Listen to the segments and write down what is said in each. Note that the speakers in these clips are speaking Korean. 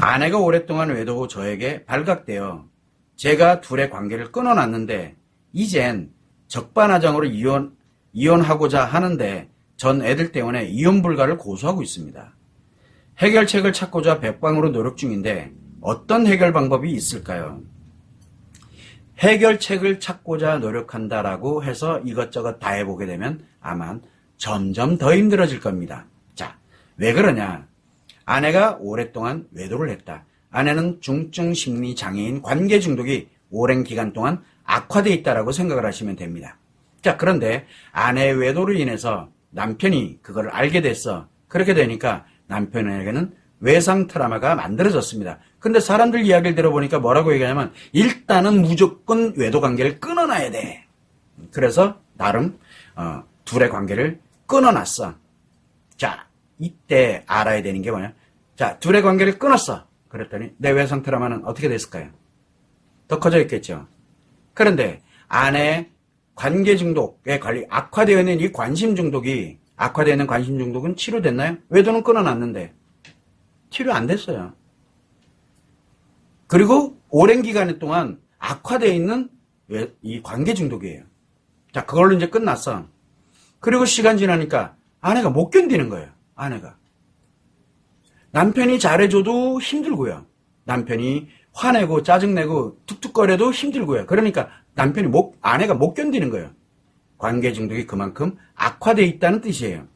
아내가 오랫동안 외도 후 저에게 발각되어 제가 둘의 관계를 끊어놨는데 이젠 적반하장으로 이혼하고자 하는데 전 애들 때문에 이혼 불가를 고수하고 있습니다. 해결책을 찾고자 백방으로 노력 중인데 어떤 해결 방법이 있을까요? 해결책을 찾고자 노력한다라고 해서 이것저것 다 해보게 되면 아마 점점 더 힘들어질 겁니다. 자, 왜 그러냐? 아내가 오랫동안 외도를 했다. 아내는 중증 심리 장애인 관계 중독이 오랜 기간 동안 악화되어 있다라고 생각을 하시면 됩니다. 자, 그런데 아내의 외도로 인해서 남편이 그걸 알게 됐어. 그렇게 되니까 남편에게는 외상 트라우마가 만들어졌습니다. 근데 사람들 이야기를 들어보니까 뭐라고 얘기하냐면 일단은 무조건 외도 관계를 끊어놔야 돼. 그래서 나름 둘의 관계를 끊어놨어. 자, 이때 알아야 되는 게 뭐냐? 자, 둘의 관계를 끊었어. 그랬더니 내 외상 트라우마는 어떻게 됐을까요? 더 커져 있겠죠. 그런데 아내의 관계 중독에 관리 악화되어 있는 이 관심 중독이 악화되어 있는 관심 중독은 치료됐나요? 외도는 끊어놨는데 치료 안 됐어요. 그리고 오랜 기간 동안 악화되어 있는 이 관계 중독이에요. 자, 그걸로 이제 끝났어. 그리고 시간 지나니까 아내가 못 견디는 거예요. 아내가. 남편이 잘해줘도 힘들고요. 남편이 화내고 짜증내고 툭툭거려도 힘들고요. 그러니까 아내가 못 견디는 거예요. 관계 중독이 그만큼 악화되어 있다는 뜻이에요.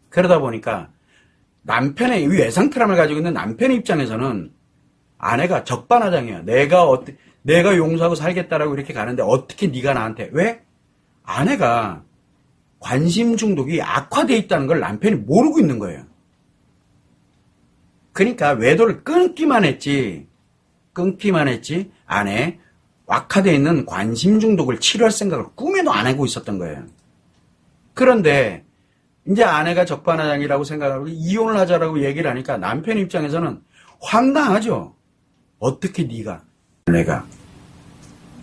그러다 보니까 남편의 이 외상 트라우마를 가지고 있는 남편의 입장에서는 아내가 적반하장이야. 내가 용서하고 살겠다라고 이렇게 가는데 어떻게 네가 나한테 왜? 아내가 관심 중독이 악화되어 있다는 걸 남편이 모르고 있는 거예요. 그러니까 외도를 끊기만 했지 아내의 악화되어 있는 관심 중독을 치료할 생각을 꿈에도 안 하고 있었던 거예요. 그런데 이제 아내가 적반하장이라고 생각하고 이혼을 하자라고 얘기를 하니까 남편 입장에서는 황당하죠. 어떻게 내가.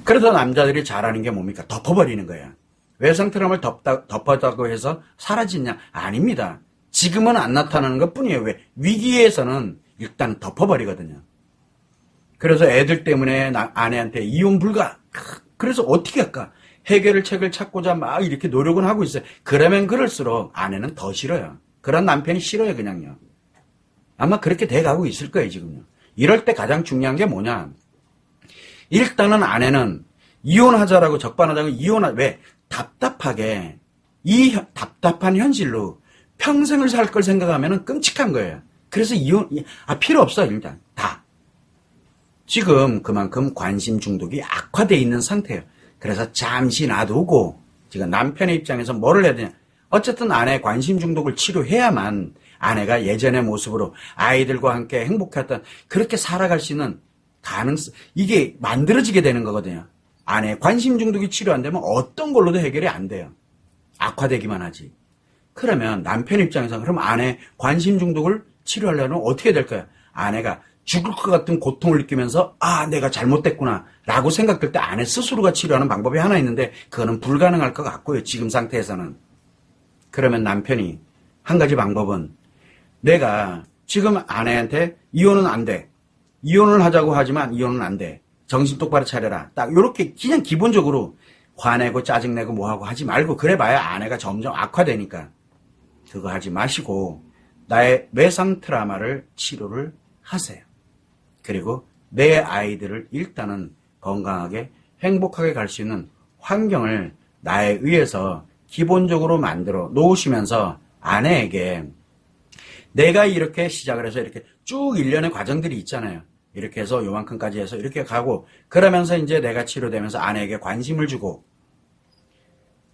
그래서 남자들이 잘하는 게 뭡니까? 덮어버리는 거예요. 외상 트라우마를 덮었다고 해서 사라지냐? 아닙니다. 지금은 안 나타나는 것 뿐이에요. 왜? 위기에서는 일단 덮어버리거든요. 그래서 애들 때문에 아내한테 이혼 불가. 그래서 어떻게 할까? 해결책을 찾고자 막 이렇게 노력은 하고 있어요. 그러면 그럴수록 아내는 더 싫어요. 그런 남편이 싫어요, 그냥요. 아마 그렇게 돼가고 있을 거예요, 지금요. 이럴 때 가장 중요한 게 뭐냐? 일단은 아내는 이혼하자라고 적반하자고 왜? 답답하게 이 답답한 현실로 평생을 살 걸 생각하면 끔찍한 거예요. 그래서 필요 없어, 일단. 다. 지금 그만큼 관심 중독이 악화되어 있는 상태예요. 그래서 잠시 놔두고 지금 남편의 입장에서 뭐를 해야 되냐. 어쨌든 아내의 관심 중독을 치료해야만 아내가 예전의 모습으로 아이들과 함께 행복했던 그렇게 살아갈 수 있는 이게 만들어지게 되는 거거든요. 아내의 관심 중독이 치료 안 되면 어떤 걸로도 해결이 안 돼요. 악화되기만 하지. 그러면 남편 입장에서 그럼 아내의 관심 중독을 치료하려면 어떻게 될까요? 아내가 죽을 것 같은 고통을 느끼면서 내가 잘못됐구나 라고 생각될 때 아내 스스로가 치료하는 방법이 하나 있는데 그거는 불가능할 것 같고요. 지금 상태에서는. 그러면 남편이 한 가지 방법은 내가 지금 아내한테 이혼은 안 돼. 이혼을 하자고 하지만 이혼은 안 돼. 정신 똑바로 차려라. 딱 이렇게 그냥 기본적으로 화내고 짜증내고 뭐하고 하지 말고 그래봐야 아내가 점점 악화되니까 그거 하지 마시고 나의 외상 트라우마를 치료를 하세요. 그리고 내 아이들을 일단은 건강하게 행복하게 갈 수 있는 환경을 나에 의해서 기본적으로 만들어 놓으시면서 아내에게 내가 이렇게 시작을 해서 이렇게 쭉 일련의 과정들이 있잖아요. 이렇게 해서 요만큼까지 해서 이렇게 가고 그러면서 이제 내가 치료되면서 아내에게 관심을 주고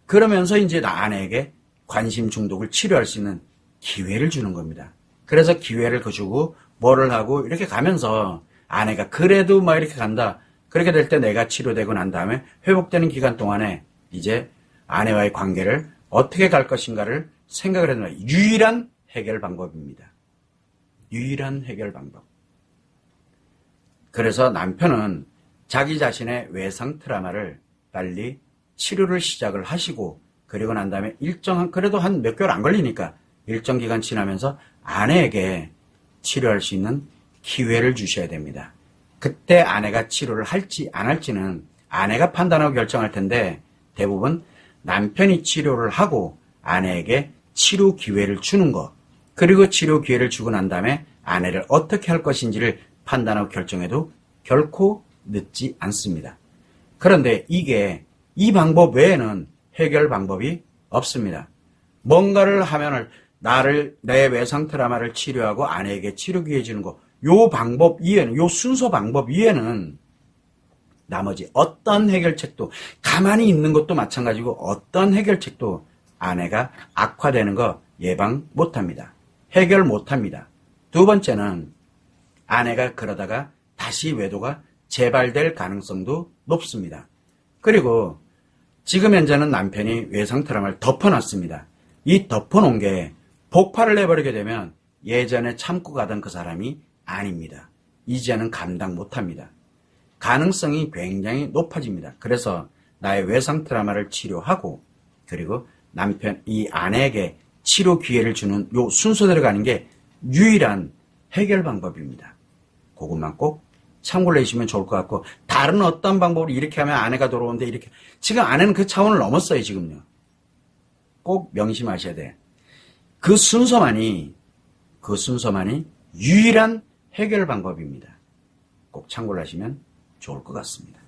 그러면서 이제 아내에게 관심 중독을 치료할 수 있는 기회를 주는 겁니다. 그래서 기회를 주고 뭐를 하고 이렇게 가면서 아내가 그래도 막 이렇게 간다. 그렇게 될 때 내가 치료되고 난 다음에 회복되는 기간 동안에 이제 아내와의 관계를 어떻게 갈 것인가를 생각을 해놓은 유일한 해결 방법입니다. 유일한 해결 방법. 그래서 남편은 자기 자신의 외상 트라우마를 빨리 치료를 시작을 하시고 그리고 난 다음에 그래도 한 몇 개월 안 걸리니까 일정 기간 지나면서 아내에게 치료할 수 있는 기회를 주셔야 됩니다. 그때 아내가 치료를 할지 안 할지는 아내가 판단하고 결정할 텐데 대부분 남편이 치료를 하고 아내에게 치료 기회를 주는 것, 그리고 치료 기회를 주고 난 다음에 아내를 어떻게 할 것인지를 판단하고 결정해도 결코 늦지 않습니다. 그런데 이 방법 외에는 해결 방법이 없습니다. 뭔가를 하면은 내 외상 트라우마를 치료하고 아내에게 치료 기회 주는 거, 요 방법 이외에는, 요 순서 방법 이외에는 나머지 어떤 해결책도, 가만히 있는 것도 마찬가지고 어떤 해결책도 아내가 악화되는 거 예방 못합니다. 해결 못합니다. 두 번째는 아내가 그러다가 다시 외도가 재발될 가능성도 높습니다. 그리고 지금 현재는 남편이 외상 트라우마를 덮어놨습니다. 이 덮어놓은 게 폭발을 해버리게 되면 예전에 참고 가던 그 사람이 아닙니다. 이제는 감당 못합니다. 가능성이 굉장히 높아집니다. 그래서 나의 외상 트라우마를 치료하고 그리고 이 아내에게 치료 기회를 주는 요 순서대로 가는 게 유일한 해결 방법입니다. 그것만 꼭 참고를 해주시면 좋을 것 같고, 다른 어떤 방법으로 이렇게 하면 아내가 돌아오는데 이렇게, 지금 아내는 그 차원을 넘었어요, 지금요. 꼭 명심하셔야 돼. 그 순서만이 유일한 해결 방법입니다. 꼭 참고를 하시면 좋을 것 같습니다.